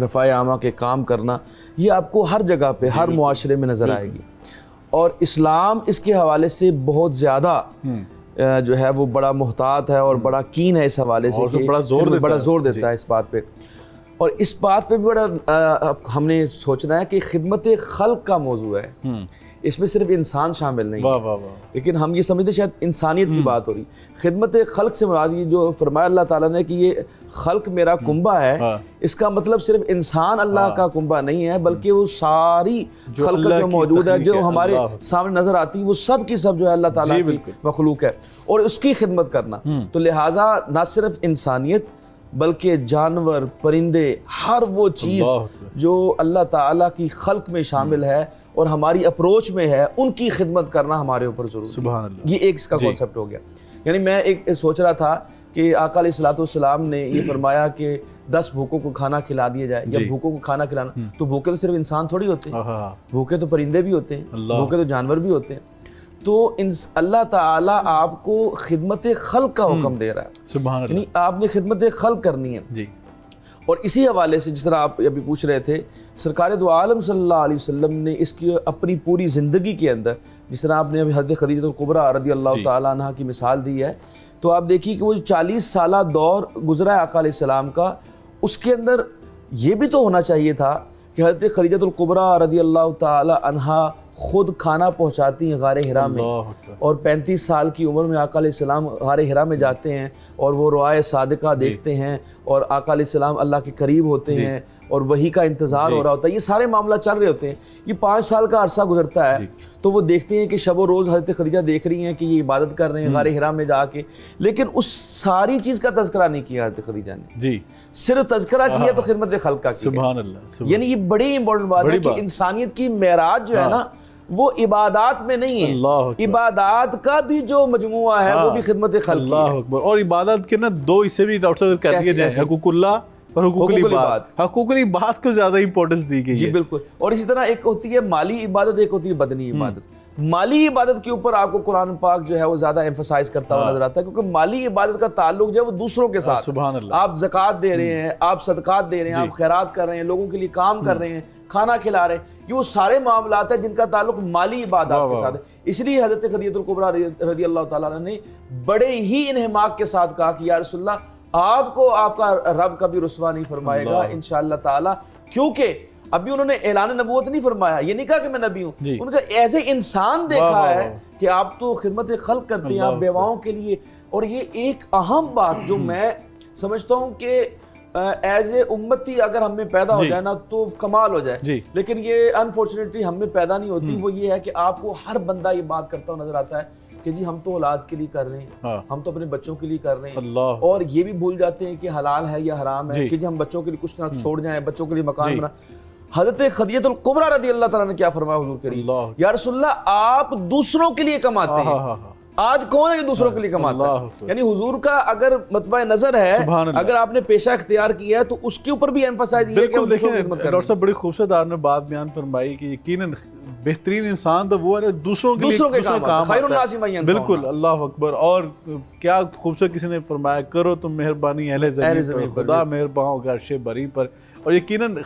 رفاع عامہ کے کام کرنا، یہ آپ کو ہر جگہ پہ ہر معاشرے میں نظر آئے گی. اور اسلام اس کے حوالے سے بہت زیادہ جو ہے وہ بڑا محتاط ہے اور بڑا کین ہے اس حوالے سے، کہ بڑا زور دیتا ہے اس بات پہ. اور اس بات پہ بھی بڑا ہم نے سوچنا ہے کہ خدمت خلق کا موضوع ہے، اس میں صرف انسان شامل نہیں ہے، لیکن ہم یہ سمجھتے شاید انسانیت کی بات ہو رہی. خدمت خلق سے مراد یہ جو فرمایا اللہ تعالیٰ نے کہ یہ خلق میرا کنبہ ہے، اس کا مطلب صرف انسان اللہ کا کنبہ نہیں ہے، بلکہ وہ ساری خلق جو موجود ہے، جو ہمارے سامنے نظر آتی ہے، وہ سب کی سب جو ہے اللہ تعالیٰ کی مخلوق ہے، اور اس کی خدمت کرنا. تو لہٰذا نہ صرف انسانیت بلکہ جانور، پرندے، ہر وہ چیز جو اللہ تعالیٰ کی خلق میں شامل ہے اور ہماری اپروچ میں ہے، ان کی خدمت کرنا ہمارے اوپر ضروری ہے. سبحان اللہ. یہ ایک اس کا کانسیپٹ ہو گیا. یعنی میں ایک سوچ رہا تھا کہ آقا علیہ الصلوۃ والسلام نے یہ فرمایا کہ 10 بھوکوں کو کھانا کھلا دیا جائے، یا بھوکوں کو کھانا کھلانا، تو بھوکے تو صرف انسان تھوڑی ہوتے ہیں، بھوکے تو پرندے بھی ہوتے ہیں، بھوکے تو جانور بھی ہوتے ہیں. تو اللہ تعالیٰ آپ کو خدمت خلق کا حکم دے رہا ہے. سبحان اللہ. یعنی آپ نے خدمت خلق کرنی ہے. جی. اور اسی حوالے سے جس طرح آپ ابھی پوچھ رہے تھے، سرکار دو عالم صلی اللہ علیہ وسلم نے اس کی اپنی پوری زندگی کے اندر، جس طرح آپ نے ابھی حضرت خدیجہ الکبریٰ رضی اللہ تعالیٰ عنہ کی مثال دی ہے، تو آپ دیکھیے کہ وہ 40 سالہ دور گزرا ہے آقا علیہ السلام کا، اس کے اندر یہ بھی تو ہونا چاہیے تھا کہ حضرت خدیجہ الکبریٰ رضی اللہ تعالیٰ عنہ خود کھانا پہنچاتی ہیں غار حرا میں، اور 35 سال کی عمر میں آقا علیہ السلام غار حرا میں جاتے ہیں اور وہ رعاء صادقہ دیکھتے ہیں، اور آقا علیہ السلام اللہ کے قریب ہوتے ہیں اور وحی کا انتظار ہو رہا ہوتا ہے. یہ سارے معاملہ چل رہے ہوتے ہیں. یہ 5 سال کا عرصہ گزرتا ہے، تو وہ دیکھتے ہیں کہ شب و روز حضرت خدیجہ دیکھ رہی ہیں کہ یہ عبادت کر رہے ہیں غار حرا میں جا کے، لیکن اس ساری چیز کا تذکرہ نہیں کیا حضرت خدیجہ نے، صرف تذکرہ کیا تو خدمت خلق کا کیا. سبحان اللہ. یعنی یہ بڑی امپورٹنٹ بات ہے کہ انسانیت کی معراج جو ہے نا، وہ عبادات میں نہیں ہے، عبادات کا بھی جو مجموعہ ہے وہ بھی خدمت خلق کی ہے. اللہ اکبر. اور عبادت کے نا 2 حصے بھی ڈاکٹر صاحب کہتے ہیں، جیسے حقوق اللہ اور حقوق العباد. حقوق العباد کو زیادہ امپورٹنس دی گئی ہے. جی بالکل. اور اسی طرح ایک ہوتی ہے مالی عبادت، ایک ہوتی ہے بدنی عبادت. مالی عبادت کے اوپر آپ کو قرآن پاک جو ہے وہ زیادہ ایمفسائز کرتا ہوا نظر آتا ہے، کیونکہ مالی عبادت کا تعلق جو ہے وہ دوسروں کے ساتھ. سبحان اللہ. آپ زکوٰۃ دے رہے ہیں، آپ صدقات دے رہے ہیں، آپ خیرات کر رہے ہیں، لوگوں کے لیے کام کر رہے ہیں، کھانا کھلا رہے ہیں، یہ وہ سارے معاملات ہیں جن کا تعلق مالی عبادات کے ساتھ ہے. اس لیے حضرت خدیجہ الکبریٰ رضی اللہ تعالیٰ عنہ نے بڑے ہی انہماک کے ساتھ کہا کہ یا رسول اللہ، آپ کو آپ کا رب کبھی رسوا نہیں فرمائے گا انشاءاللہ تعالی. کیونکہ ابھی انہوں نے اعلان نبوت نہیں فرمایا، یہ نہیں کہا کہ میں نبی ہوں، ان کا ایز اے انسان دیکھا ہے کہ آپ تو خدمت خلق کرتے ہیں، آپ بیواؤں کے لیے. اور یہ ایک اہم بات جو میں سمجھتا ہوں کہ ایز اے امتی اگر ہم میں پیدا ہو جائے نا تو کمال ہو جائے، لیکن یہ انفارچونیٹلی ہم میں پیدا نہیں ہوتی. وہ یہ ہے کہ آپ کو ہر بندہ یہ بات کرتا ہوا نظر آتا ہے کہ جی ہم تو اولاد کے لیے کر رہے ہیں، ہم تو اپنے بچوں کے لیے کر رہے ہیں، اور یہ بھی بھول جاتے ہیں کہ حلال ہے یا حرام ہے، کہ جی ہم بچوں کے لیے کچھ نہ چھوڑ جائیں، بچوں کے لیے مکان بنا. حضرت خدیجہ الکبریٰ رضی اللہ تعالیٰ نے کیا فرمایا حضور کریم، یا رسول اللہ آپ دوسروں کے لیے کماتے ہیں. آج کون ہے جو دوسروں کے لیے کماتا ہے؟ یعنی حضور کا اگر مطبع نظر ہے، اگر آپ نے پیشہ اختیار کیا ہے تو اس کے اوپر بھی ایمفسائز یہ ہے کہ ڈاکٹر صاحب بڑی خوبصورت آپ نے بات بیان فرمائی کہ یقیناً بہترین انسان تو وہ ہے دوسروں کے کام خیر الناس من ینفعون. بالکل. اللہ اکبر. اور کیا خوبصورت کسی نے فرمایا، کرو تم مہربانی اہل زمین پر، خدا مہربان ہوگا عرش بری پر. اور یقیناً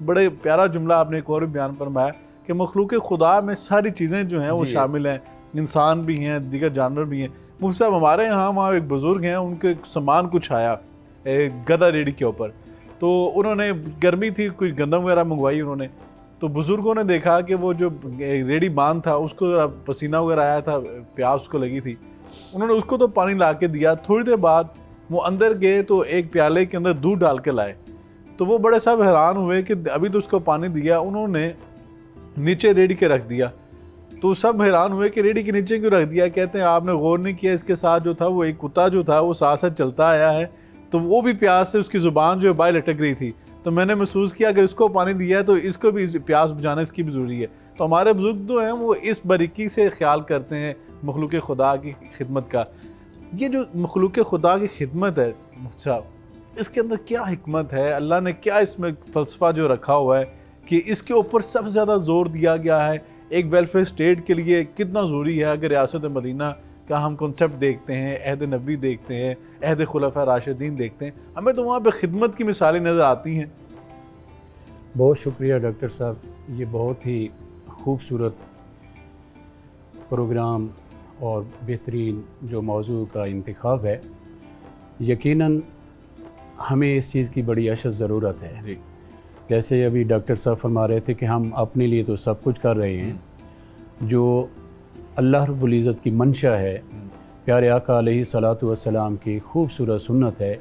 بڑے پیارا جملہ آپ نے ایک اور بیان فرمایا کہ مخلوق خدا میں ساری چیزیں جو ہیں وہ شامل ہیں، انسان بھی ہیں، دیگر جانور بھی ہیں. مفتی صاحب ہمارے یہاں وہاں ایک بزرگ ہیں، ان کے سامان کچھ آیا گدا ریڑھی کے اوپر، تو انہوں نے گرمی تھی، کوئی گندم وغیرہ منگوائی انہوں نے، تو بزرگوں نے دیکھا کہ وہ جو ریڑھی باندھ تھا اس کو پسینہ وغیرہ آیا تھا، پیاس اس کو لگی تھی. انہوں نے اس کو تو پانی لا کے دیا. تھوڑی دیر بعد وہ اندر گئے تو ایک پیالے کے اندر دودھ ڈال کے لائے. تو وہ بڑے صاحب حیران ہوئے کہ ابھی تو اس کو پانی دیا، انہوں نے نیچے ریڑھی کے رکھ دیا. تو سب حیران ہوئے کہ ریڑھی کے نیچے کیوں رکھ دیا. کہتے ہیں آپ نے غور نہیں کیا، اس کے ساتھ جو تھا وہ ایک کتا جو تھا وہ ساتھ ساتھ چلتا آیا ہے، تو وہ بھی پیاس سے اس کی زبان جو ہے باہر لٹک رہی تھی. تو میں نے محسوس کیا کہ اس کو پانی دیا ہے تو اس کو بھی پیاس بجھانا اس کی بھی ضروری ہے. تو ہمارے بزرگ جو ہیں وہ اس باریکی سے خیال کرتے ہیں مخلوق خدا کی خدمت کا. یہ جو مخلوق خدا کی خدمت ہے مفتی صاحب، اس کے اندر کیا حکمت ہے؟ اللہ نے کیا اس میں فلسفہ جو رکھا ہوا ہے کہ اس کے اوپر سب سے زیادہ زور دیا گیا ہے؟ ایک ویلفیئر اسٹیٹ کے لیے کتنا ضروری ہے؟ اگر ریاست مدینہ کا ہم کنسیپٹ دیکھتے ہیں، عہد نبوی دیکھتے ہیں، عہد خلفاء راشدین دیکھتے ہیں، ہمیں تو وہاں پہ خدمت کی مثالیں نظر آتی ہیں. بہت شکریہ ڈاکٹر صاحب، یہ بہت ہی خوبصورت پروگرام اور بہترین جو موضوع کا انتخاب ہے، یقیناً ہمیں اس چیز کی بڑی اشد ضرورت ہے. جی جیسے ابھی ڈاکٹر صاحب فرما رہے تھے کہ ہم اپنے لیے تو سب کچھ کر رہے ہیں، جو اللہ رب العزت کی منشا ہے، پیارے آقا علیہ الصلاۃ والسلام کی خوبصورت سنت ہے،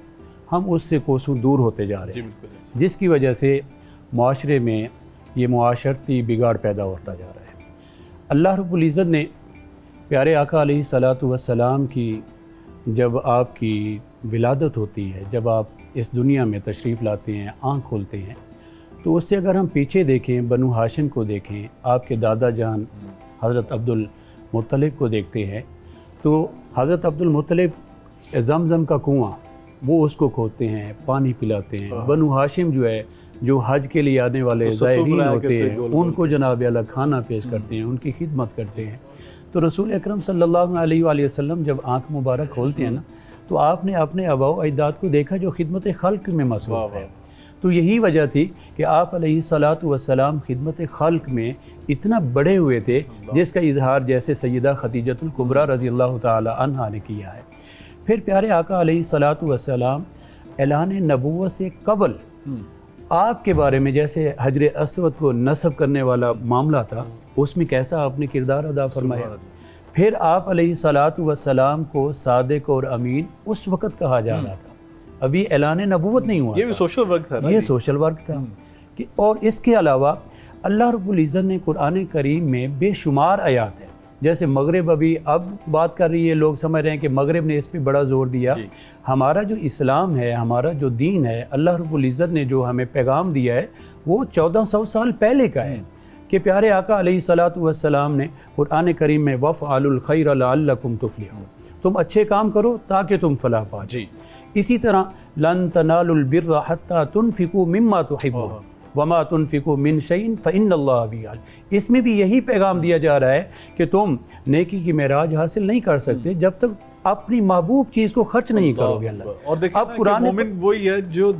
ہم اس سے کوسوں دور ہوتے جا رہے ہیں، جس کی وجہ سے معاشرے میں یہ معاشرتی بگاڑ پیدا ہوتا جا رہا ہے. اللہ رب العزت نے پیارے آقا علیہ الصلاۃ والسلام کی جب آپ کی ولادت ہوتی ہے، جب آپ اس دنیا میں تشریف لاتے ہیں، آنکھ کھولتے ہیں، تو اس سے اگر ہم پیچھے دیکھیں، بنو ہاشم کو دیکھیں، آپ کے دادا جان حضرت عبد المطلب کو دیکھتے ہیں، تو حضرت عبد المطلب زمزم کا کنواں وہ اس کو کھودتے ہیں، پانی پلاتے ہیں. بنو ہاشم جو ہے، جو حج کے لیے آنے والے زائرین ہوتے ہیں، ان کو جناب اعلیٰ کھانا پیش کرتے ہیں، ان کی خدمت کرتے ہیں. تو رسول اکرم صلی اللہ علیہ وآلہ وسلم جب آنکھ مبارک کھولتے ہیں نا، تو آپ نے اپنے آباء و اجداد کو دیکھا جو خدمت خلق میں مصروف ہے. تو یہی وجہ تھی کہ آپ علیہ الصلاۃ والسلام خدمت خلق میں اتنا بڑے ہوئے تھے، جس کا اظہار جیسے سیدہ خدیجۃ الکبریٰ رضی اللہ تعالی عنہا نے کیا ہے. پھر پیارے آقا علیہ الصلاۃ والسلام اعلان نبوت سے قبل آپ کے بارے میں، جیسے حجر اسود کو نصب کرنے والا معاملہ تھا، اس میں کیسا آپ نے کردار ادا فرمایا. پھر آپ علیہ الصلاۃ والسلام کو صادق اور امین اس وقت کہا جا رہا تھا، ابھی اعلان نبوت نہیں ہوا. یہ بھی سوشل ورک تھا، یہ سوشل ورک تھا. اور اس کے علاوہ اللہ رب العزت نے قرآن کریم میں بے شمار آیات ہیں، جیسے مغرب ابھی اب بات کر رہی ہے، لوگ سمجھ رہے ہیں کہ مغرب نے اس پہ بڑا زور دیا. ہمارا جو اسلام ہے، ہمارا جو دین ہے، اللہ رب العزت نے جو ہمیں پیغام دیا ہے، وہ 1400 سال پہلے کا ہے کہ پیارے آقا علیہ الصلاۃ والسلام نے قرآن کریم میں وَافْعَلُوا الْخَيْرَ لَعَلَّكُمْ تُفْلِحُونَ، تم اچھے کام کرو تاکہ تم فلاح پا جاؤ. اسی طرح لَن تَنَالُوا الْبِرَّ حَتَّى تُنْفِقُوا مِمَّا تُحِبُّونَ وَمَا تُنْفِقُوا مِنْ شَيْءٍ فَإِنَّ اللَّهَ بِهِ عَلِيمٌ. اس میں بھی یہی پیغام دیا جا رہا ہے کہ تم نیکی کی معراج حاصل نہیں کر سکتے جب تک اپنی محبوب چیز کو خرچ نہیں کرو گے. اللہ اور دیکھیں مومن وہی ہے جو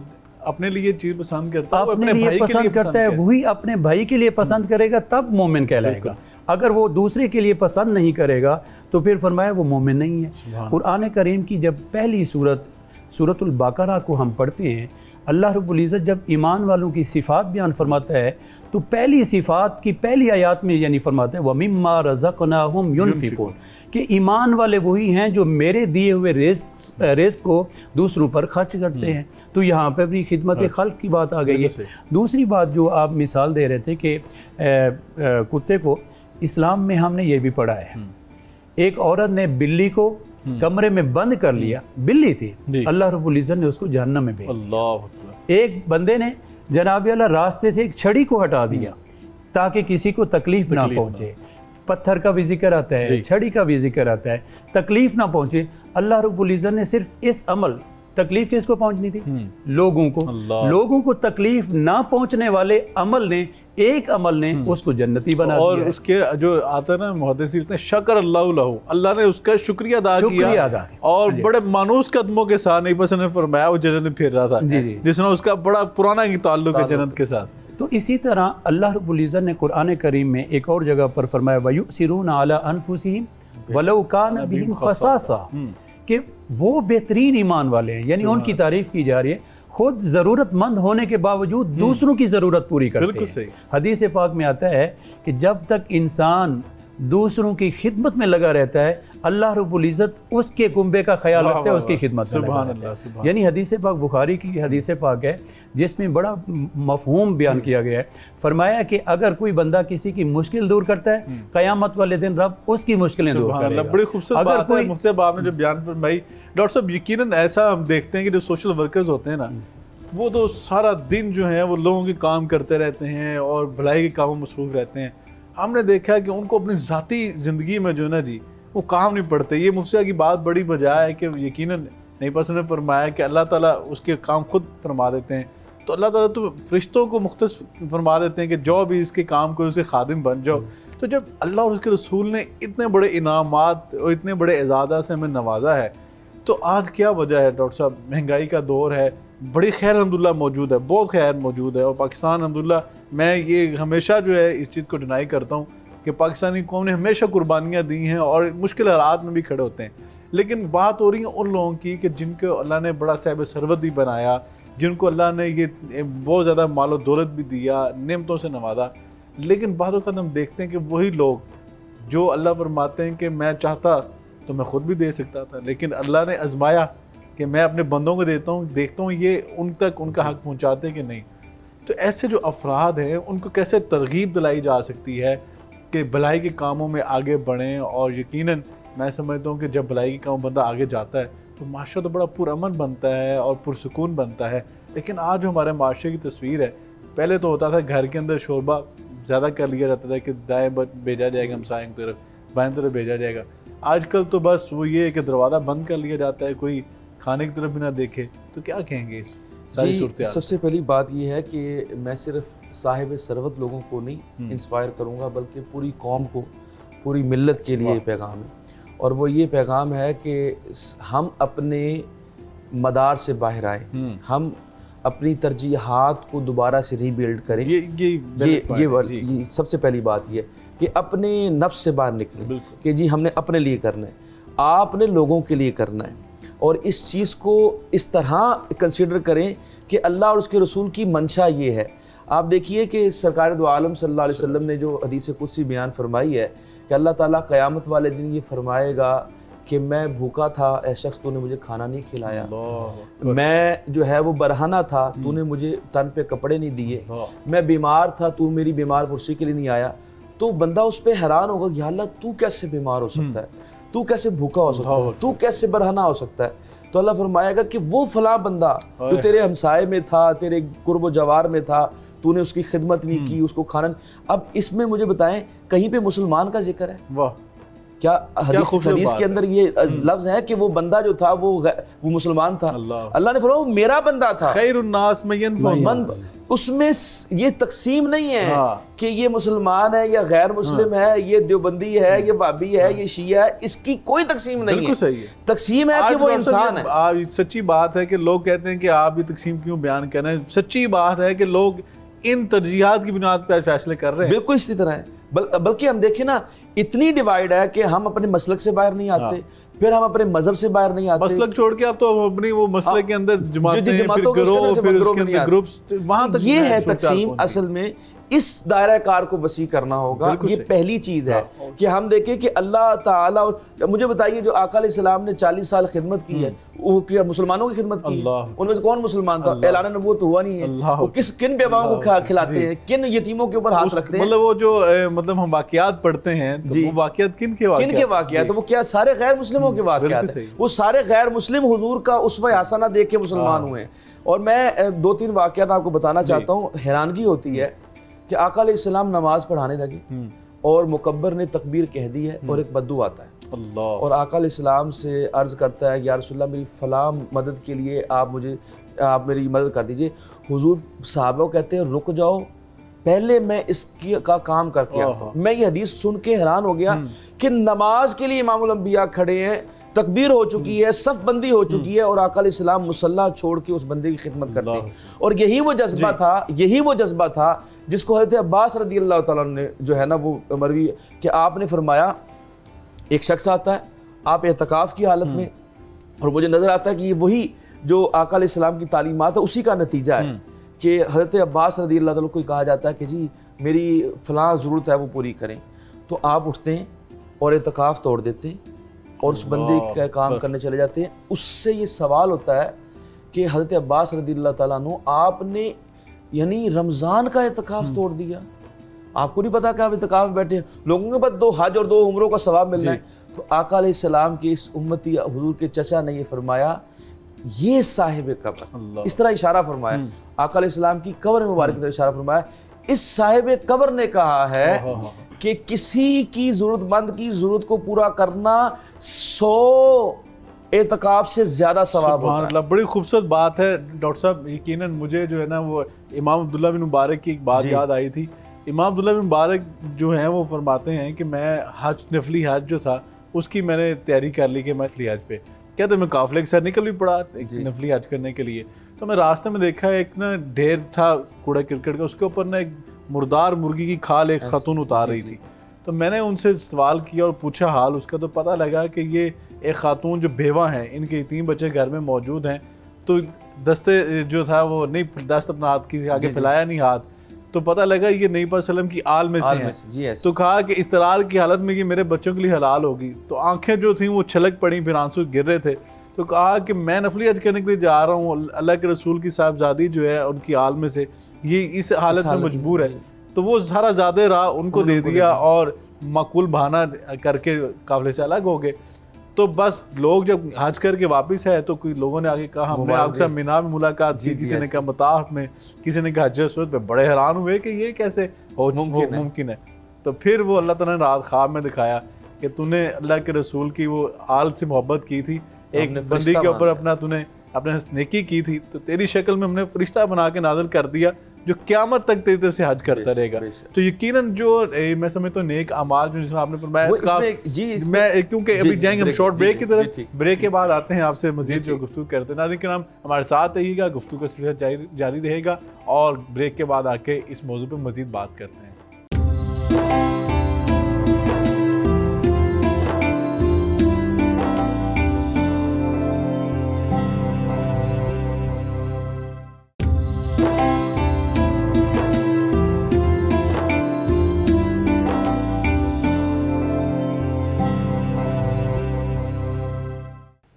اپنے لیے چیز پسند کرتا ہے، اپنے لیے پسند کرتا ہے، وہی اپنے بھائی کے لیے پسند کرے گا تب مومن کہلائے گا. اگر وہ دوسرے کے لیے پسند نہیں کرے گا تو پھر فرمایا وہ مومن نہیں ہے. قرآن کریم کی جب پہلی سورۃ البقرہ کو ہم پڑھتے ہیں، اللہ رب العزت جب ایمان والوں کی صفات بیان فرماتا ہے تو پہلی صفات کی پہلی آیات میں یعنی فرماتا ہے وَمِمَّا رَزَقْنَاهُمْ يُنْفِقُونَ، کہ ایمان والے وہی ہیں جو میرے دیے ہوئے رزق کو دوسروں پر خرچ کرتے ہیں. تو یہاں پہ بھی خدمت خلق کی بات آ گئی ہے. دوسری بات جو آپ مثال دے رہے تھے کہ کتے کو اسلام میں ہم نے یہ بھی پڑھا ہے، ایک عورت نے بلی کو کمرے میں بند کر لیا، بلی تھی، اللہ رب العزت نے اس کو جہنم میں بھیج دیا. ایک بندے نے جناب اللہ راستے سے ایک چھڑی کو ہٹا دیا تاکہ کسی کو تکلیف نہ پہنچے. پتھر کا بھی ذکر آتا ہے، چھڑی کا بھی ذکر آتا ہے، تکلیف نہ پہنچے. اللہ رب العزت نے صرف اس عمل، تکلیف کس کو پہنچنی تھی؟ لوگوں کو تکلیف نہ پہنچنے والے عمل نے، ایک عمل نے اس کو جنتی بنا دیا. اور اس کے جو آتا ہے نا محدثین نے شکر اللہ لہو، اللہ نے اس کا شکریہ ادا کیا اور بڑے مانوس قدموں کے ساتھ نہیں بس نے فرمایا وہ جنت میں پھر رہا تھا، جس نے اس کا بڑا پرانا تعلق ہے جنت کے ساتھ. تو اسی طرح اللہ رب العزت نے قرآن کریم میں ایک اور جگہ پر فرمایا وَيُؤْثِرُونَ عَلَىٰ أَنفُسِهِمْ وَلَوْ كَانَ بِهِمْ خَصَاصَةٌ، کہ وہ بہترین ایمان والے ہیں، یعنی ان کی تعریف کی جا رہی ہے، خود ضرورت مند ہونے کے باوجود دوسروں کی ضرورت پوری کرتے ہیں. حدیث پاک میں آتا ہے کہ جب تک انسان دوسروں کی خدمت میں لگا رہتا ہے، اللہ رب العزت اس کے کنبے کا خیال رکھتا ہے، اس کی خدمت میں لگا رہتا ہے. یعنی حدیث پاک بخاری کی حدیث پاک ہے جس میں بڑا مفہوم بیان کیا گیا ہے. فرمایا کہ اگر کوئی بندہ کسی کی مشکل دور کرتا ہے، قیامت والے دن رب اس کی مشکلیں دور کرے گا. بڑی خوبصورت بات ہے مفتی صاحب آپ نے جو بیان فرمائی. ڈاکٹر صاحب یقیناً ایسا ہم دیکھتے ہیں کہ جو سوشل ورکرز ہوتے ہیں نا، وہ تو سارا دن جو ہیں وہ لوگوں کے کام کرتے رہتے ہیں اور بھلائی کے کاموں میں مصروف رہتے ہیں. ہم نے دیکھا ہے کہ ان کو اپنی ذاتی زندگی میں جو ہے نا جی وہ کام نہیں پڑتے. یہ مفتی کی بات بڑی بجا ہے کہ یقیناً نہیں پس نے فرمایا کہ اللہ تعالیٰ اس کے کام خود فرما دیتے ہیں. تو اللہ تعالیٰ تو فرشتوں کو مختص فرما دیتے ہیں کہ جو بھی اس کے کام کو اس کے خادم بن جاؤ. تو جب اللہ اور اس کے رسول نے اتنے بڑے انعامات اور اتنے بڑے اعزازات سے ہمیں نوازا ہے، تو آج کیا وجہ ہے ڈاکٹر صاحب؟ مہنگائی کا دور ہے، بڑی خیر الحمدللہ موجود ہے, بہت خیر موجود ہے. اور پاکستان الحمدللہ, میں یہ ہمیشہ جو ہے اس چیز کو ڈینائی کرتا ہوں کہ پاکستانی قوم نے ہمیشہ قربانیاں دی ہیں اور مشکل حالات میں بھی کھڑے ہوتے ہیں. لیکن بات ہو رہی ہے ان لوگوں کی کہ جن کو اللہ نے بڑا صاحب ثروت بھی بنایا, جن کو اللہ نے یہ بہت زیادہ مال و دولت بھی دیا, نعمتوں سے نوازا. لیکن بعض اوقات ہم دیکھتے ہیں کہ وہی لوگ جو اللہ فرماتے ہیں کہ میں چاہتا تو میں خود بھی دے سکتا تھا, لیکن اللہ نے آزمایا کہ میں اپنے بندوں کو دیتا ہوں, دیکھتا ہوں یہ ان تک ان کا حق پہنچاتے کہ نہیں. تو ایسے جو افراد ہیں ان کو کیسے ترغیب دلائی جا سکتی ہے کہ بھلائی کے کاموں میں آگے بڑھیں. اور یقیناً میں سمجھتا ہوں کہ جب بھلائی کے کام بندہ آگے جاتا ہے تو معاشرہ تو بڑا پرامن بنتا ہے اور پرسکون بنتا ہے. لیکن آج جو ہمارے معاشرے کی تصویر ہے, پہلے تو ہوتا تھا گھر کے اندر شوربہ زیادہ کر لیا جاتا تھا کہ دائیں بھیجا جائے گا ہمسائیں کی طرف, بائیں طرف بھیجا جائے گا. آج کل تو بس وہ یہ ہے کہ دروازہ بند کر لیا جاتا ہے, کوئی کھانے کی طرف بھی نہ دیکھے. تو کیا کہیں گے اس ساری صورتحال؟ سب سے پہلی بات یہ ہے کہ میں صرف صاحب ثروت لوگوں کو نہیں انسپائر کروں گا, بلکہ پوری قوم کو, پوری ملت کے لیے پیغام ہے. اور وہ یہ پیغام ہے کہ ہم اپنے مدار سے باہر آئیں, ہم اپنی ترجیحات کو دوبارہ سے ری بیلڈ کریں. یہ سب سے پہلی بات یہ ہے کہ اپنے نفس سے باہر نکلیں کہ جی ہم نے اپنے لیے کرنا ہے, آپ نے لوگوں کے لیے کرنا ہے. اور اس چیز کو اس طرح کنسیڈر کریں کہ اللہ اور اس کے رسول کی منشا یہ ہے. آپ دیکھیے کہ سرکار دو عالم صلی اللہ علیہ وسلم نے جو حدیث قدسی بیان فرمائی ہے کہ اللہ تعالیٰ قیامت والے دن یہ فرمائے گا کہ میں بھوکا تھا, اے شخص تو نے مجھے کھانا نہیں کھلایا, میں جو ہے وہ برہنہ تھا, تو نے مجھے تن پہ کپڑے نہیں دیے, میں بیمار تھا, تو میری بیمار پرسی کے لیے نہیں آیا. تو بندہ اس پہ حیران ہوگا کہ یا اللہ تو کیسے بیمار ہو سکتا ہے, تو کیسے بھوکا ہو سکتا ہے, تو کیسے برہنہ ہو سکتا ہے. تو اللہ فرمائے گا کہ وہ فلاں بندہ جو تیرے ہمسائے میں تھا, تیرے قرب و جوار میں تھا, تو نے اس کی خدمت نہیں کی, اس کو کھانا. اب اس میں مجھے بتائیں کہیں پہ مسلمان کا ذکر ہے؟ واہ, کیا حدیث کے اندر یہ لفظ ہے کہ وہ بندہ جو تھا وہ مسلمان تھا؟ اللہ نے فرمایا وہ میرا بندہ تھا. خیر الناس من ينفع, اس میں یہ تقسیم نہیں ہے کہ یہ مسلمان ہے یا غیر مسلم ہے, یہ دیوبندی ہے, یہ وہابی ہے, یہ شیعہ ہے, اس کی کوئی تقسیم نہیں ہے. بالکل صحیح ہے. تقسیم ہے کہ وہ انسان ہے. سچی بات ہے کہ لوگ کہتے ہیں کہ آپ یہ تقسیم کیوں بیان کر رہے ہیں. سچی بات ہے کہ لوگ ان ترجیحات کی بنیاد پر فیصلے کر رہے ہیں. بالکل اسی طرح ہے. بلکہ ہم دیکھیں نا, اتنی ڈیوائیڈ ہے کہ ہم اپنے مسلک سے باہر نہیں آتے, پھر ہم اپنے مذہب سے باہر نہیں آتے. مسلک چھوڑ کے اب تو اپنی وہ مسلک کے اندر جماعتیں, پھر گروہ, پھر اس کے اندر گروپس, وہاں تک یہ ہے تقسیم. اصل میں اس دائرہ کار کو وسیع کرنا ہوگا. یہ پہلی چیز ہے کہ ہم دیکھیں کہ اللہ تعالیٰ. مجھے بتائیے جو آقا علیہ السلام نے 40 سال خدمت کی ہے, وہ کیا مسلمانوں کی خدمت کی ہے؟ ان میں سے کون مسلمان تھا؟ اعلان نبوت ہوا نہیں ہے. وہ کن بیواؤں کو کھلاتے ہیں, کن یتیموں کے اوپر ہاتھ رکھتے ہیں؟ مطلب وہ جو مطلب ہم واقعات پڑھتے ہیں, وہ واقعات کن کے واقعات؟ وہ کیا سارے غیر مسلموں کے واقعات ہیں؟ وہ سارے غیر مسلم حضور کا اسوہ حسنہ دیکھ کے مسلمان ہوئے ہیں. اور میں 2-3 واقعات آپ کو بتانا چاہتا ہوں. حیرانگی ہوتی ہے کہ آقا علیہ السلام نماز پڑھانے لگے اور مکبر نے تکبیر کہہ دی ہے اور ایک بدو آتا ہے, اور آقا علیہ السلام سے عرض کرتا ہے یا رسول اللہ میری فلاں مدد کے لیے آپ میری مدد کر دیجئے. حضور صحابہ کہتے ہیں رک جاؤ, پہلے میں اس کا کام کر کے آتا ہوں. میں یہ حدیث سن کے حیران ہو گیا کہ نماز کے لیے امام الانبیاء کھڑے ہیں, تکبیر ہو چکی ہے, صف بندی ہو چکی ہے, اور آقا علیہ السلام مصلی چھوڑ کے اس بندے کی خدمت کرتے ہیں. اور یہی وہ جذبہ تھا جس کو حضرت عباس رضی اللہ تعالیٰ نے جو ہے نا وہ مروی کہ آپ نے فرمایا ایک شخص آتا ہے آپ اعتکاف کی حالت میں, اور مجھے نظر آتا ہے کہ یہ وہی جو آقا علیہ السلام کی تعلیمات ہے اسی کا نتیجہ ہے کہ حضرت عباس رضی اللہ تعالیٰ کو کہا جاتا ہے کہ جی میری فلاں ضرورت ہے وہ پوری کریں. تو آپ اٹھتے ہیں اور اعتکاف توڑ دیتے ہیں اور اس بندے کا کام کرنے چلے جاتے ہیں. اس سے یہ سوال ہوتا ہے کہ حضرت عباس رضی اللہ تعالیٰ عنہ آپ نے یعنی رمضان کا اعتکاف توڑ دیا, آپ کو نہیں پتا کہ آپ اعتکاف بیٹھے ہیں, لوگوں کے بعد 2 حج اور 2 عمروں کا ثواب ملنا ہے. تو آقا علیہ السلام کے اس امتی حضور کے چچا نے یہ فرمایا یہ صاحب قبر, اس طرح اشارہ فرمایا آقا علیہ السلام کی قبر مبارک کی طرف اشارہ فرمایا. اس صاحب قبر نے کہا ہے کہ کسی کی ضرورت مند کی ضرورت کو پورا کرنا 100 اعتکاف سے زیادہ ثواب ہوتا ہے. بڑی خوبصورت بات ہے ڈاکٹر صاحب. یقیناً مجھے جو ہے نا وہ امام عبداللہ بن مبارک کی ایک بات یاد آئی تھی. امام عبداللہ بن مبارک جو ہیں وہ فرماتے ہیں کہ میں حج, نفلی حج جو تھا اس کی میں نے تیاری کر لی کہ میں نفلی حج پہ کہتے میں قافلے کے ساتھ نکل بھی پڑا نفلی حج کرنے کے لیے. تو میں راستے میں دیکھا ایک نا ڈھیر تھا کوڑا کرکٹ کا, اس کے اوپر نا ایک مردار مرغی کی کھال ایک خاتون اتار رہی تھی. تو میں نے ان سے سوال کیا اور پوچھا حال اس کا, تو پتہ لگا کہ یہ ایک خاتون جو بیوہ ہیں, ان کے 3 بچے گھر میں موجود ہیں, تو دستے جو تھا وہ نہیں دست اپنا ہاتھ کی آگے پھیلایا نہیں ہاتھ, تو پتہ لگا یہ نبی پاک صلی اللہ علیہ وسلم کی آل میں سے ہیں. تو کہا کہ اضطرار کی حالت میں یہ میرے بچوں کے لیے حلال ہوگی. تو آنکھیں جو تھیں وہ چھلک پڑیں, پھر آنسو گر رہے تھے. تو کہا کہ میں نفلی حج کرنے کے لیے جا رہا ہوں, اللہ کے رسول کی صاحبزادی جو ہے ان کی آل میں سے, یہ اس حالت میں مجبور ہے. تو وہ سارا زیادہ راہ ان کو دے دیا اور معقول بہانہ کر کے قافلے سے الگ ہو گئے. تو بس لوگ جب حج کر کے واپس آئے تو کوئی لوگوں نے آگے کہا ہم نے آپ سے مینا میں ملاقات کی, کسی نے کہا مطاف میں, کسی نے کہا حج اسود پہ. بڑے حیران ہوئے کہ یہ کیسے ممکن ہے. تو پھر وہ اللہ تعالیٰ نے رات خواب میں دکھایا کہ تو نے اللہ کے رسول کی وہ آل سے محبت کی تھی, ایک بندی کے اوپر اپنا تو نے اپنے نیکی کی تھی, تو تیری شکل میں ہم نے فرشتہ بنا کے نازل کر دیا جو قیامت تک تیرے سے حج کرتا رہے گا. تو یقیناً جو میں سمجھتا ہوں نیک اعمال جو جس میں آپ نے فرمایا, میں کیونکہ ابھی جائیں گے ہم شارٹ بریک کی طرف, بریک کے بعد آتے ہیں آپ سے مزید جو گفتگو کرتے ہیں. ناظرین کرام ہمارے ساتھ رہیے گا, گفتگو کا سلسلہ جاری رہے گا, اور بریک کے بعد آ کے اس موضوع پہ مزید بات کرتے ہیں.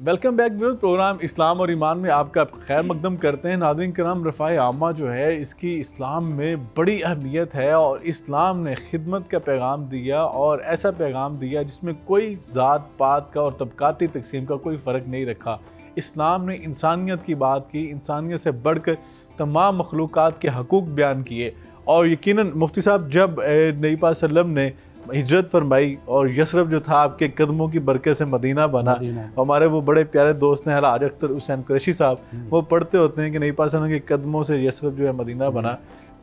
ویلکم بیک ویورز, پروگرام اسلام اور ایمان میں آپ کا خیر مقدم کرتے ہیں. ناظرین کرام, رفاع عامہ جو ہے اس کی اسلام میں بڑی اہمیت ہے, اور اسلام نے خدمت کا پیغام دیا, اور ایسا پیغام دیا جس میں کوئی ذات پات کا اور طبقاتی تقسیم کا کوئی فرق نہیں رکھا. اسلام نے انسانیت کی بات کی, انسانیت سے بڑھ کر تمام مخلوقات کے حقوق بیان کیے. اور یقیناً مفتی صاحب جب نبی پاک صلی اللہ علیہ وسلم نے ہجرت فرمائی اور یثرب جو تھا آپ کے قدموں کی برکت سے مدینہ بنا, ہمارے وہ بڑے پیارے دوست ہیں حاج اختر حسین قریشی صاحب, وہ پڑھتے ہوتے ہیں کہ نبی پاک صلی اللہ علیہ وسلم کے قدموں سے یثرب جو ہے مدینہ بنا.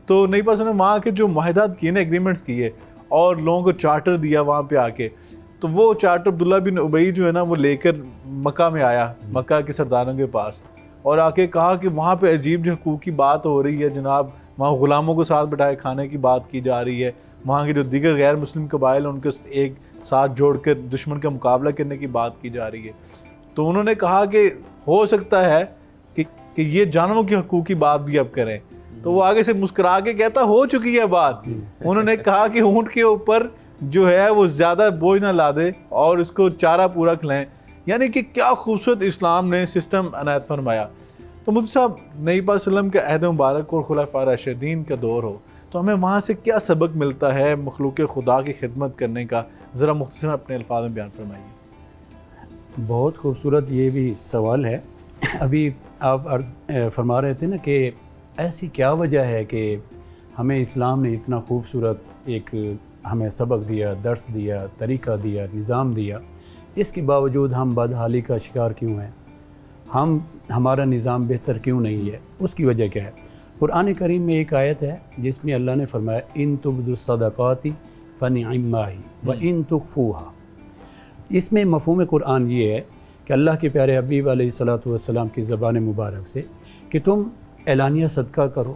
تو نبی پاک صلی اللہ علیہ وسلم وہاں کے جو معاہدات کیے نا, ایگریمنٹس کیے, اور لوگوں کو چارٹر دیا وہاں پہ آ کے. تو وہ چارٹر عبداللہ بن ابی جو ہے نا وہ لے کر مکہ میں آیا, مکہ کے سرداروں کے پاس, اور آ کے کہا کہ وہاں پہ عجیب جو حقوق کی بات ہو رہی ہے جناب, وہاں غلاموں کو ساتھ بٹھائے کھانے کی بات کی جا رہی ہے, وہاں کے جو دیگر غیر مسلم قبائل ہیں ان کے ایک ساتھ جوڑ کر دشمن کا مقابلہ کرنے کی بات کی جا رہی ہے. تو انہوں نے کہا کہ ہو سکتا ہے کہ یہ جانوروں کے حقوق کی بات بھی اب کریں. تو وہ آگے سے مسکرا کے کہتا ہو چکی ہے بات. انہوں نے کہا کہ اونٹ کے اوپر جو ہے وہ زیادہ بوجھ نہ لا دے اور اس کو چارہ پورا کھلائیں. یعنی کہ کیا خوبصورت اسلام نے سسٹم عنایت فرمایا. تو مفتی صاحب, نبی پاک صلی اللہ علیہ وسلم کا عہد مبارک اور خلفاء راشدین کا دور ہو, تو ہمیں وہاں سے کیا سبق ملتا ہے مخلوق خدا کی خدمت کرنے کا, ذرا مختصراً اپنے الفاظ میں بیان فرمائیے. بہت خوبصورت یہ بھی سوال ہے. ابھی آپ عرض فرما رہے تھے نا کہ ایسی کیا وجہ ہے کہ ہمیں اسلام نے اتنا خوبصورت ایک ہمیں سبق دیا, درس دیا, طریقہ دیا, نظام دیا, اس کے باوجود ہم بدحالی کا شکار کیوں ہیں, ہمارا نظام بہتر کیوں نہیں ہے. اس کی وجہ کیا ہے؟ قرآن کریم میں ایک آیت ہے جس میں اللہ نے فرمایا ان تبدوا الصدقات فنعما ہی وان تخفوها. اس میں مفہوم قرآن یہ ہے کہ اللہ کے پیارے حبیب علیہ الصلوۃ والسلام کی زبان مبارک سے کہ تم اعلانیہ صدقہ کرو,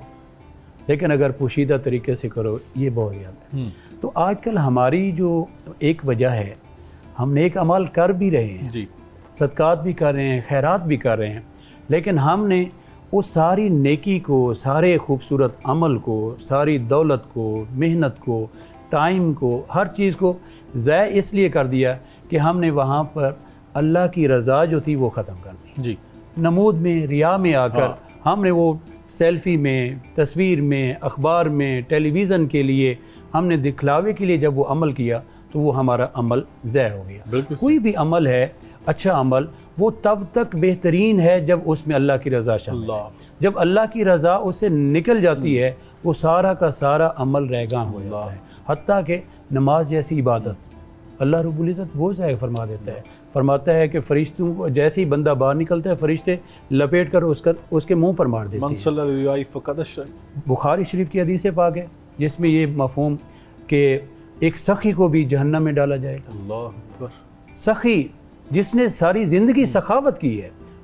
لیکن اگر پوشیدہ طریقے سے کرو یہ بہت زیادہ ہے. تو آج کل ہماری جو ایک وجہ ہے, ہم نیک عمل کر بھی رہے ہیں, صدقات بھی کر رہے ہیں, خیرات بھی کر رہے ہیں, لیکن ہم نے اس ساری نیکی کو, سارے خوبصورت عمل کو, ساری دولت کو, محنت کو, ٹائم کو, ہر چیز کو ضائع اس لیے کر دیا کہ ہم نے وہاں پر اللہ کی رضا جو تھی وہ ختم کر دی. نمود میں, ریا میں آ کر ہم نے وہ سیلفی میں, تصویر میں, اخبار میں, ٹیلی ویژن کے لیے, ہم نے دکھلاوے کے لیے جب وہ عمل کیا تو وہ ہمارا عمل ضائع ہو گیا. کوئی بھی عمل ہے, اچھا عمل, وہ تب تک بہترین ہے جب اس میں اللہ کی رضا شامل ہے. جب اللہ کی رضا اس سے نکل جاتی ہے وہ سارا کا سارا عمل ریگاں ہو جاتا ہے. حتیٰ کہ نماز جیسی عبادت اللہ رب العزت وہ ضائع فرما دیتا ہے. فرماتا ہے کہ فرشتوں کو جیسے ہی بندہ باہر نکلتا ہے فرشتے لپیٹ کر اس کے منہ پر مار دیتے ہیں. صلی اللہ علیہ فقط اشرک. بخاری شریف کی حدیث پاک ہے جس میں یہ مفہوم کہ ایک سخی کو بھی جہنم میں ڈالا جائے گا. اللہ اکبر. سخی جس نے ساری زندگی سخاوت کی ہے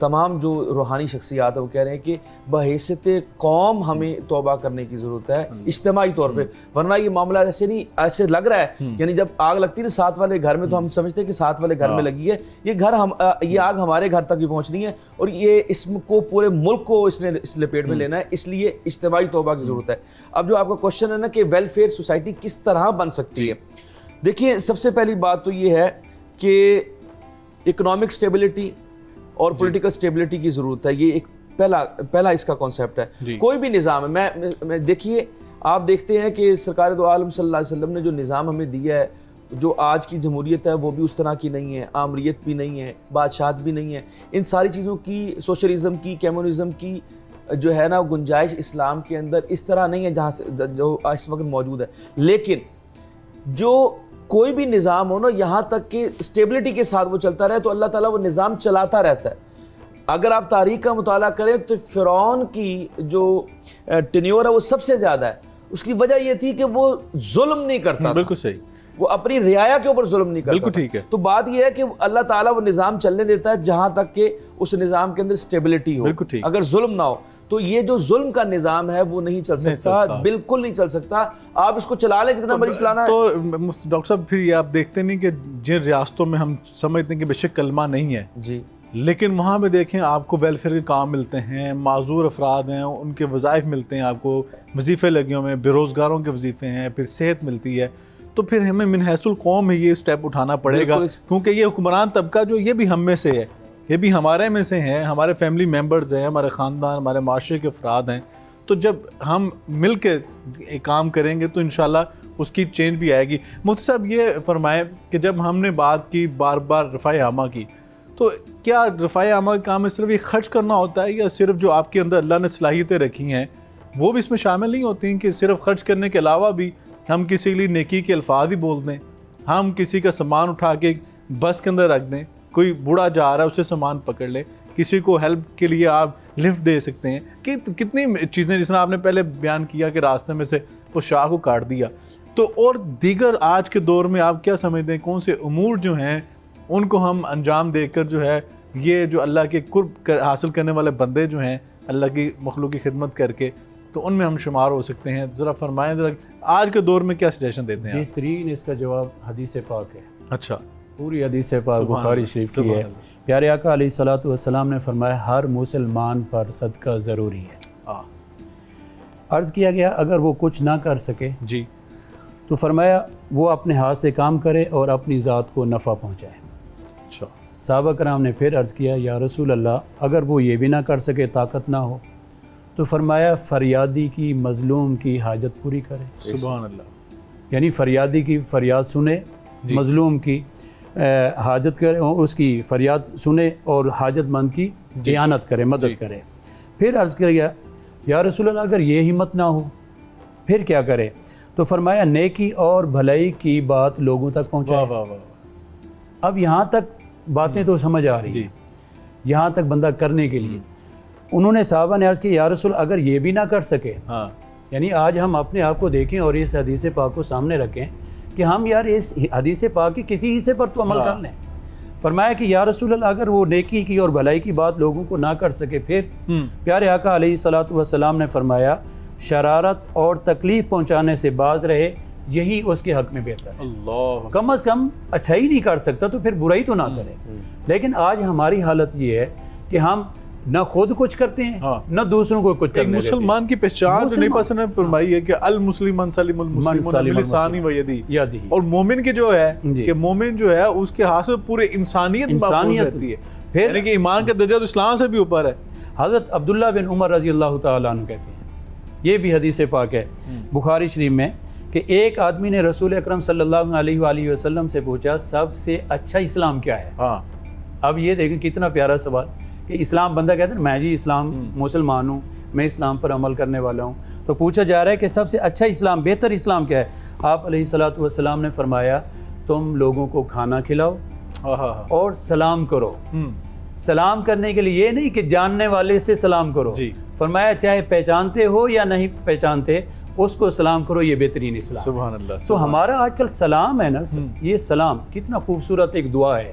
تمام جو روحانی شخصیات ہیں وہ کہہ رہے ہیں کہ بحیثیت قوم ہمیں توبہ کرنے کی ضرورت ہے اجتماعی طور پہ، ورنہ یہ معاملہ ایسے نہیں، ایسے لگ رہا ہے یعنی جب آگ لگتی ہے نا ساتھ والے گھر میں تو ہم سمجھتے ہیں کہ ساتھ والے گھر میں لگی ہے، یہ آگ ہمارے گھر تک بھی پہنچنی ہے اور یہ اس کو پورے ملک کو اس نے اس لپیٹ میں لینا ہے، اس لیے اجتماعی توبہ کی ضرورت ہے۔ اب جو آپ کا کوشچن ہے نا کہ ویلفیئر سوسائٹی کس طرح بن سکتی ہے، دیکھیے سب سے پہلی بات تو یہ ہے کہ اکنامک سٹیبلٹی اور پولیٹیکل سٹیبلٹی کی ضرورت ہے، یہ ایک پہلا اس کا کانسیپٹ ہے۔ کوئی بھی نظام ہے، میں دیکھیے آپ دیکھتے ہیں کہ سرکار دو عالم صلی اللہ علیہ وسلم نے جو نظام ہمیں دیا ہے، جو آج کی جمہوریت ہے وہ بھی اس طرح کی نہیں ہے، آمریت بھی نہیں ہے، بادشاہت بھی نہیں ہے، ان ساری چیزوں کی سوشلزم کی کمیونزم کی جو ہے نا گنجائش اسلام کے اندر اس طرح نہیں ہے جہاں سے جو اس وقت موجود ہے۔ لیکن جو کوئی بھی نظام ہو نا یہاں تک کہ اسٹیبلٹی کے ساتھ وہ چلتا رہے تو اللہ تعالیٰ وہ نظام چلاتا رہتا ہے۔ اگر آپ تاریخ کا مطالعہ کریں تو فرعون کی جو ٹینیور ہے وہ سب سے زیادہ ہے، اس کی وجہ یہ تھی کہ وہ ظلم نہیں کرتا، بالکل صحیح، وہ اپنی رعایا کے اوپر ظلم نہیں کرتا، بالکل ٹھیک ہے۔ تو بات یہ ہے کہ اللہ تعالیٰ وہ نظام چلنے دیتا ہے جہاں تک کہ اس نظام کے اندر اسٹیبلٹی ہو، اگر ظلم نہ ہو تو یہ جو ظلم کا نظام ہے وہ نہیں چل سکتا، بالکل نہیں چل سکتا، آپ اس کو چلا لیں جتنا بڑی چلانا ہے۔ تو ڈاکٹر صاحب پھر یہ آپ دیکھتے نہیں کہ جن ریاستوں میں ہم سمجھتے ہیں کہ بے شک کلمہ نہیں ہے جی، لیکن وہاں پہ دیکھیں آپ کو ویلفیئر کے کام ملتے ہیں، معذور افراد ہیں ان کے وظائف ملتے ہیں، آپ کو وظیفے لگے ہوئے ہیں، بے روزگاروں کے وظیفے ہیں، پھر صحت ملتی ہے، تو پھر ہمیں من حیث القوم یہ اسٹیپ اٹھانا پڑے گا، کیونکہ یہ حکمران طبقہ جو یہ بھی ہم میں سے ہے، یہ بھی ہمارے میں سے ہیں، ہمارے فیملی ممبرز ہیں، ہمارے خاندان، ہمارے معاشرے کے افراد ہیں، تو جب ہم مل کے کام کریں گے تو انشاءاللہ اس کی چینج بھی آئے گی۔ مفتی صاحب یہ فرمائیں کہ جب ہم نے بات کی بار بار رفاع عامہ کی، تو کیا رفاع عامہ کا کام میں صرف یہ خرچ کرنا ہوتا ہے یا صرف جو آپ کے اندر اللہ نے صلاحیتیں رکھی ہیں وہ بھی اس میں شامل نہیں ہوتی ہیں کہ صرف خرچ کرنے کے علاوہ بھی ہم کسی کے لیے نیکی کے الفاظ ہی بول دیں، ہم کسی کا سامان اٹھا کے بس کے اندر رکھ دیں، کوئی بوڑھا جا رہا ہے اسے سامان پکڑ لے، کسی کو ہیلپ کے لیے آپ لفٹ دے سکتے ہیں، کہ کتنی چیزیں جس طرح آپ نے پہلے بیان کیا کہ راستے میں سے وہ شاہ کو کاٹ دیا، تو اور دیگر آج کے دور میں آپ کیا سمجھتے ہیں کون سے امور جو ہیں ان کو ہم انجام دے کر جو ہے یہ جو اللہ کے قرب حاصل کرنے والے بندے جو ہیں اللہ کی مخلوق کی خدمت کر کے تو ان میں ہم شمار ہو سکتے ہیں؟ ذرا فرمائیں، ذرا آج کے دور میں کیا سجیشن دیتے ہیں؟ بہترین اس کا جواب حدیث پاک ہے۔ اچھا، پوری حدیث پاک بخاری شریف کی ہے۔ پیارے آقا علیہ الصلوۃ والسلام نے فرمایا ہر مسلمان پر صدقہ ضروری ہے۔ عرض کیا گیا اگر وہ کچھ نہ کر سکے جی تو فرمایا وہ اپنے ہاتھ سے کام کرے اور اپنی ذات کو نفع پہنچائے۔ اچھا، صحابہ کرام نے پھر عرض کیا یا رسول اللہ اگر وہ یہ بھی نہ کر سکے، طاقت نہ ہو، تو فرمایا فریادی کی مظلوم کی حاجت پوری کرے۔ سبحان اللہ، یعنی فریادی کی فریاد سنے، مظلوم کی حاجت کرے، اس کی فریاد سنے اور حاجت مند کی اعانت کرے، مدد کرے۔ پھر عرض کیا یا رسول اللہ اگر یہ ہمت نہ ہو پھر کیا کرے؟ تو فرمایا نیکی اور بھلائی کی بات لوگوں تک پہنچائے۔ واہ واہ۔ اب یہاں تک باتیں تو سمجھ آ رہی ہیں، یہاں تک بندہ کرنے کے لیے انہوں نے صحابہ نے عرض کی یا رسول اگر یہ بھی نہ کر سکے، یعنی آج ہم اپنے آپ کو دیکھیں اور اس حدیث پاک کو سامنے رکھیں کہ ہم یار اس حدیث پاک کی کسی حصے پر تو عمل کر لیں۔ فرمایا کہ یا رسول اللہ اگر وہ نیکی کی اور بھلائی کی بات لوگوں کو نہ کر سکے پھر؟ پیارے آقا علیہ الصلوۃ والسلام نے فرمایا شرارت اور تکلیف پہنچانے سے باز رہے، یہی اس کے حق میں بہتر ہے۔ اللہ، کم از کم اچھائی نہیں کر سکتا تو پھر برائی تو نہ کرے۔ لیکن آج ہماری حالت یہ ہے کہ ہم نہ خود کچھ کرتے ہیں نہ دوسروں کو کچھ کرنے دیتے ہیں۔ مسلمان کی پہچان جو نبی پاک نے فرمائی ہے کہ المسلم سلم المسلمون بلسانہ و یدہ، اور مومن کی جو ہے کہ مومن جو ہے اس کے ہاتھ سے پورے انسانیت محفوظ رہتی ہے، یعنی کہ ایمان کا درجہ تو اسلام سے بھی اوپر ہے۔ حضرت عبداللہ بن عمر رضی اللہ تعالیٰ عنہ کہتے ہیں، یہ بھی حدیث پاک ہے بخاری شریف میں، کہ ایک آدمی نے رسول اکرم صلی اللہ علیہ وآلہ وسلم سے پوچھا سب سے اچھا اسلام کیا ہے؟ اب یہ دیکھیں کتنا پیارا سوال کہ اسلام بندہ کہتا ہے میں جی اسلام مسلمان ہوں، میں اسلام پر عمل کرنے والا ہوں، تو پوچھا جا رہا ہے کہ سب سے اچھا اسلام، بہتر اسلام کیا ہے؟ آپ علیہ الصلوۃ والسلام نے فرمایا تم لوگوں کو کھانا کھلاؤ اور سلام کرو۔ سلام کرنے کے لیے یہ نہیں کہ جاننے والے سے سلام کرو، فرمایا چاہے پہچانتے ہو یا نہیں پہچانتے اس کو سلام کرو، یہ بہترین اسلام۔ سبحان اللہ۔ تو ہمارا آج کل سلام ہے نا، یہ سلام کتنا خوبصورت ایک دعا ہے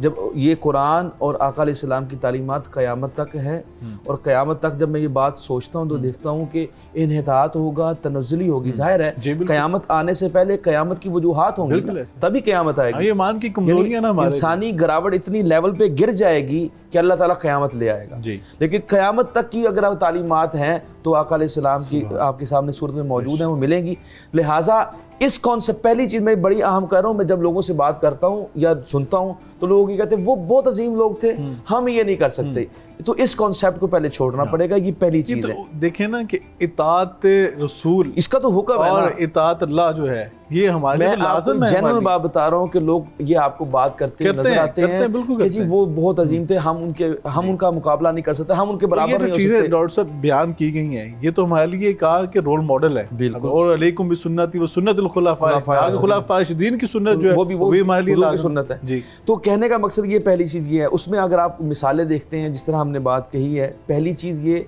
جب یہ قرآن اور آقا علیہ السلام کی تعلیمات قیامت تک ہے، اور قیامت تک جب میں یہ بات سوچتا ہوں تو دیکھتا ہوں کہ انحطاط ہوگا، تنزلی ہوگی. ظاہر ہے قیامت آنے سے پہلے قیامت کی وجوہات ہوں گی، تبھی قیامت آئے گی. یہ مان کی کمزوریاں نا ہمارے انسانی گراوٹ اتنی لیول پہ گر جائے گی کہ اللہ تعالیٰ قیامت لے آئے گا. لیکن قیامت تک کی اگر تعلیمات ہیں تو آقا علیہ السلام کی آپ کے سامنے صورت میں موجود ہیں، وہ ملیں گی. لہٰذا اس کانسیپٹ، پہلی چیز میں بڑی اہم کر رہا ہوں، میں جب لوگوں سے بات کرتا ہوں یا سنتا ہوں تو لوگ یہ کہتے ہیں وہ بہت عظیم لوگ تھے، ہم یہ نہیں کر سکتے. تو اس کانسیپٹ کو پہلے چھوڑنا پڑے گا، یہ پہلی چیز ہے. دیکھیں نا کہ اطاعت رسول اس کا تو حکم ہے اور اطاعت اللہ جو ہے یہ ہمارے لیے لازم ہے. جنرل بات بتا رہا ہوں کہ لوگ یہ آپ کو بات کرتے نظر آتے ہیں کہ جی وہ بہت عظیم تھے، ہم ان کا مقابلہ نہیں کر سکتے، ہم ان کے برابر نہیں ہو سکتے. یہ جو چیزیں ڈاکٹر صاحب بیان کی گئی ہیں یہ تو ہمارے لیے کہا کہ رول ماڈل ہے. اور علیکم بسنتی و سنت الخلفاء الراشدین کی سنت جو ہے وہ بھی ہمارے لیے سنت ہے. تو کہنے کا مقصد یہ پہلی چیز یہ ہے. اس میں اگر آپ مثالیں دیکھتے ہیں جس طرح ہم نے بات کہی ہے، پہلی چیز یہ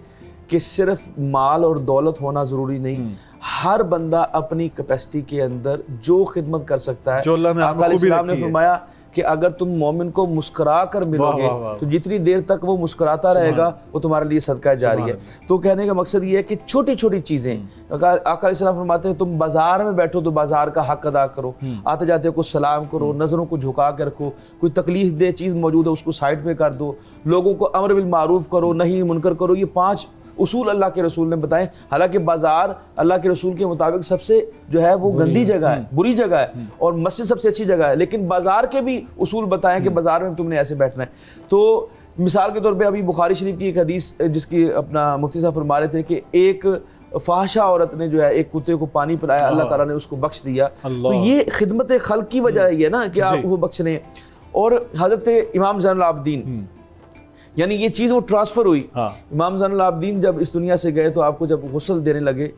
کہ صرف مال اور دولت ہونا ضروری نہیں، ہر بندہ اپنی کیپیسٹی کے اندر جو خدمت کر سکتا ہے. آقا علیہ السلام نے فرمایا کہ اگر تم مومن کو مسکرا کر ملو گے تو جتنی دیر تک وہ مسکراتا رہے گا وہ تمہارے لیے صدقہ جاری ہے. تو کہنے کا مقصد یہ ہے کہ چھوٹی چھوٹی چیزیں، آقا علیہ السلام فرماتے ہیں تم بازار میں بیٹھو تو بازار کا حق ادا کرو، آتے جاتے کو سلام کرو، نظروں کو جھکا کے رکھو، کوئی تکلیف دہ چیز موجود ہے اس کو سائڈ پہ کر دو، لوگوں کو امر بالمعروف کرو، نہیں منکر کرو. یہ 5 اصول اللہ کے رسول نے بتائے. حالانکہ بازار اللہ کے رسول کے مطابق سب سے جو ہے وہ گندی جگہ ہے، بری جگہ ہے، اور مسجد سب سے اچھی جگہ ہے، لیکن بازار کے بھی اصول بتائیں کہ بازار میں تم نے ایسے بیٹھنا ہے. تو مثال کے طور پہ ابھی بخاری شریف کی ایک حدیث جس کی اپنا مفتی صاحب فرما رہے تھے کہ ایک فاحشہ عورت نے جو ہے ایک کتے کو پانی پلایا، اللہ تعالیٰ نے اس کو بخش دیا. تو یہ خدمت خلق کی وجہ یہ ہے نا کہ آپ وہ بخش لیں. اور حضرت امام زین العابدین، یعنی یہ چیز وہ ٹرانسفر ہوئی. امام زین العابدین جب اس دنیا سے گئے تو آپ کو جب غسل دینے لگے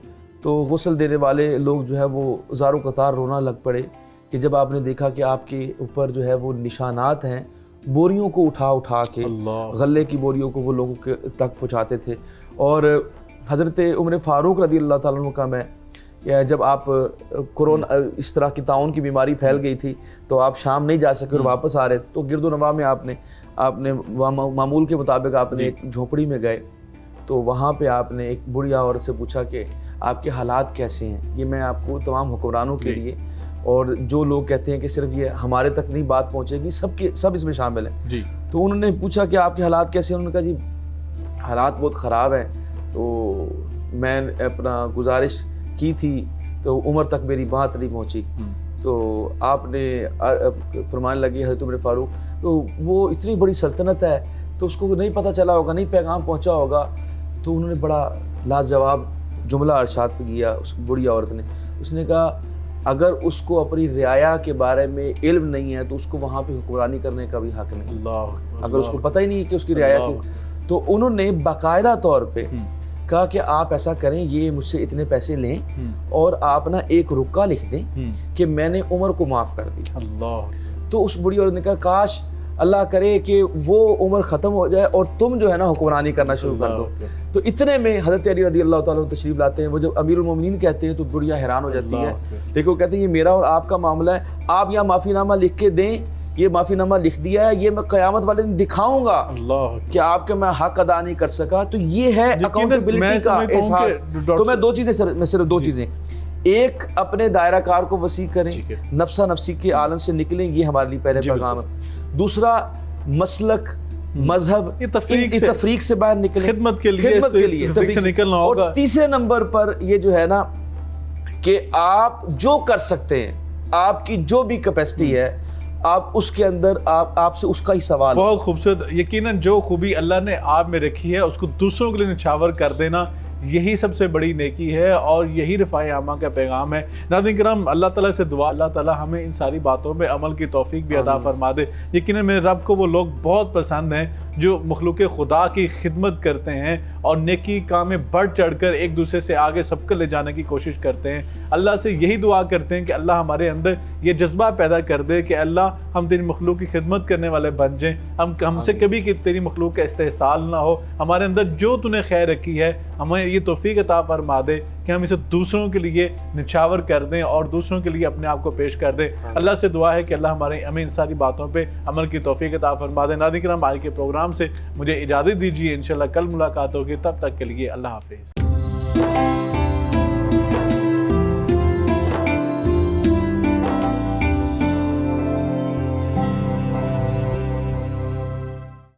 تو غسل دینے والے لوگ جو ہے وہ زارو قطار رونا لگ پڑے کہ جب آپ نے دیکھا کہ آپ کے اوپر جو ہے وہ نشانات ہیں، بوریوں کو اٹھا کے، غلے کی بوریوں کو وہ لوگوں کے تک پہنچاتے تھے. اور حضرت عمر فاروق رضی اللہ تعالیٰ عنہ کا میں جب آپ کورونا اس طرح کی طاعون کی بیماری پھیل گئی تھی تو آپ شام نہیں جا سکے اور واپس آ رہے تھے، تو گرد و نواح میں آپ نے معمول کے مطابق آپ نے ایک جھونپڑی میں گئے تو وہاں پہ آپ نے ایک بڑھیا عورت سے پوچھا کہ آپ کے حالات کیسے ہیں. یہ میں آپ کو تمام حکمرانوں کے لیے، اور جو لوگ کہتے ہیں کہ صرف یہ ہمارے تک نہیں بات پہنچے گی، سب اس میں شامل ہیں. تو انہوں نے پوچھا کہ آپ کے حالات کیسے ہیں. انہوں نے کہا جی حالات بہت خراب ہیں. تو میں اپنا گزارش کی تھی تو عمر تک میری بات نہیں پہنچی. تو آپ نے فرمانے لگے حضرت عمر فاروق تو وہ اتنی بڑی سلطنت ہے تو اس کو نہیں پتہ چلا ہوگا، نہیں پیغام پہنچا ہوگا. تو انہوں نے بڑا لاجواب جملہ ارشاد کیا اس بڑی عورت نے. اس نے کہا اگر اس کو اپنی رعایا کے بارے میں علم نہیں ہے تو اس کو وہاں پہ حکمرانی کرنے کا بھی حق نہیں. اگر اس کو پتہ ہی نہیں ہے کہ اس کی رعایا کی، تو انہوں نے باقاعدہ طور پہ کہا کہ آپ ایسا کریں، یہ مجھ سے اتنے پیسے لیں اور آپ نا ایک رکا لکھ دیں کہ میں نے عمر کو معاف کر دیا. تو اس بڑی عورت نے کہا کاش اللہ کرے کہ وہ عمر ختم ہو جائے اور تم جو ہے نا حکمرانی کرنا شروع کر دو. تو اتنے میں حضرت علی رضی اللہ تعالیٰ تشریف لاتے ہیں. وہ جب امیر المومنین کہتے ہیں تو بڑھیا حیران ہو جاتی ہے، لیکن وہ کہتے ہیں یہ میرا اور آپ کا معاملہ ہے، آپ یہاں معافی نامہ لکھ کے دیں. یہ معافی نامہ لکھ دیا ہے، یہ میں قیامت والے دن دکھاؤں گا کہ آپ کے میں حق ادا نہیں کر سکا. تو یہ ہے اکاؤنٹیبلٹی کا احساس. تو میں صرف دو چیزیں، ایک اپنے دائرہ کار کو وسیع کریں، نفسا نفسی کے عالم سے نکلیں، یہ ہمارے لیے پہلے پیغام ہے. دوسرا مسلک، مذہب، تفریق سے باہر نکلیں، خدمت کے لیے نکلنا ہوگا. اور تیسرے نمبر پر یہ جو ہے نا کہ آپ جو کر سکتے ہیں، آپ کی جو بھی کیپیسٹی ہے، آپ اس کے اندر آپ سے اس کا ہی سوال. بہت خوبصورت. یقیناً جو خوبی اللہ نے آپ میں رکھی ہے اس کو دوسروں کے لیے نچھاور کر دینا، یہی سب سے بڑی نیکی ہے اور یہی رفاع عامہ کا پیغام ہے. ناظرین کرام، اللہ تعالیٰ سے دعا اللہ تعالیٰ ہمیں ان ساری باتوں پہ عمل کی توفیق بھی عطا فرما دے. یقیناً میرے رب کو وہ لوگ بہت پسند ہیں جو مخلوق خدا کی خدمت کرتے ہیں اور نیکی کام میں بڑھ چڑھ کر ایک دوسرے سے آگے سب کو لے جانے کی کوشش کرتے ہیں. اللہ سے یہی دعا کرتے ہیں کہ اللہ ہمارے اندر یہ جذبہ پیدا کر دے کہ اللہ ہم تیری مخلوق کی خدمت کرنے والے بن جائیں، ہم سے کبھی کہ تیری مخلوق کا استحصال نہ ہو، ہمارے اندر جو تو نے خیر رکھی ہے ہمیں یہ توفیق عطا فرما دے کہ ہم اسے دوسروں کے لیے نچھاور کر دیں اور دوسروں کے لیے اپنے آپ کو پیش کر دیں۔ اللہ سے دعا ہے کہ اللہ ہمیں ان ساری باتوں پہ عمل کی توفیق عطا فرما دے۔ ناظرین کرام، آج کے پروگرام سے مجھے اجازت دیجیے، انشاءاللہ کل ملاقات ہوگی، تب تک کے لیے اللہ حافظ۔